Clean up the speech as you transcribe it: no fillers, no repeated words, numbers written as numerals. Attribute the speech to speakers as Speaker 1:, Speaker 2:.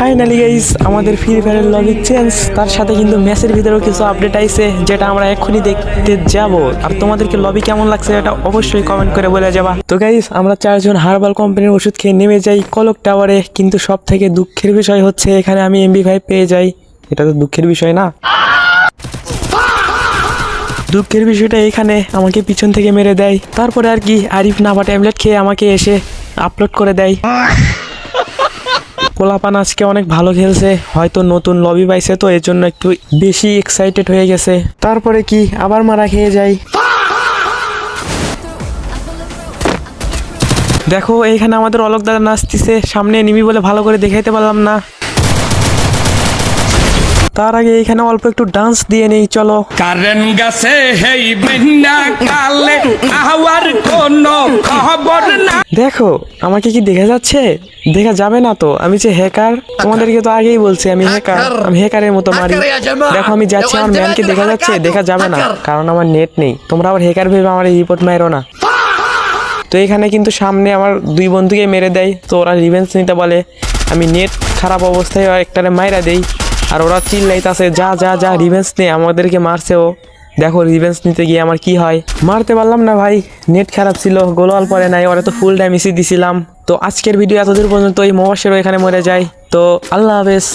Speaker 1: Finally guys আমাদের free ফায়ারের lobby change, তার সাথে কিন্তু ম্যাচের ভিতরেও কিছু আপডেট আইছে যেটা আমরা এক্ষুনি দেখতে যাব। আর তোমাদেরকে লবি কেমন লাগছে এটা অবশ্যই কমেন্ট করে বলে যাবা। তো গাইস আমরা চারজন হার্বাল কোম্পানির ওষুধ খেয়ে নেমে যাই কলক টাওয়ারে, কিন্তু সব থেকে দুঃখের বিষয় হচ্ছে এখানে আমি MP5 পেয়ে যাই। এটা তো দুঃখের বিষয় না? দুঃখের বিষয়টা এখানে আমাকে পিছন থেকে মেরে দেয়, তারপরে আর কি আরিফ নাভা ট্যাবলেট খেয়ে আমাকে এসে আপলোড করে দেয়। পোলাপান আজকে অনেক ভালো খেলছে, হয়তো নতুন লবি পাইছে তো এর জন্য একটু বেশি এক্সাইটেড হয়ে গেছে। তারপরে কি আবার মারা খেয়ে যায়। দেখো এইখানে আমাদের অলোক দাদা নাচতেছে, সামনে নিবি বলে ভালো করে দেখাইতে পারলাম না। তার আগে এখানে অল্প একটু ডান্স দিয়ে নেই, চলো।
Speaker 2: কারণ গাছে হেই বিনা কালে আওয়ার কোনো খবর না।
Speaker 1: দেখো আমাকে কি দেখা যাচ্ছে? দেখা যাবে না তো, আমি যে হ্যাকার, তোমাদেরকে তো আগেই বলছি আমি হ্যাকার, আমি হ্যাকারের মতো মারি। দেখো আমি যাচ্ছি, আমার ম্যানকে দেখা যাচ্ছে? দেখা যাবে না কারণ আমার নেট নেই। তোমরা আবার হ্যাকার ভেবে আমার রিপোর্ট মারো না। তো এখানে কিন্তু সামনে আমার দুই বন্ধুকে মেরে দেয়, তো ওরা রিভেঞ্জ নিতে বলে। আমি নেট খারাপ অবস্থায় একটারে মাইরা দেই, আর ওরা চিল্লাইতাছে যা যা যা রিভেঞ্জ নে, আমাদেরকে মারছে ও। দেখো রিভেঞ্জ নিতে গিয়ে আমার কি হয়, মারতে পারলাম না ভাই, নেট খারাপ ছিল, গোলওয়াল পরে নাই, ওরা তো ফুল ড্যামেজই দিছিলাম। তো আজকের ভিডিও এতদূর পর্যন্ত, এই মোবাসেরও এখানে মরে যায়। তো আল্লাহ হাফেজ।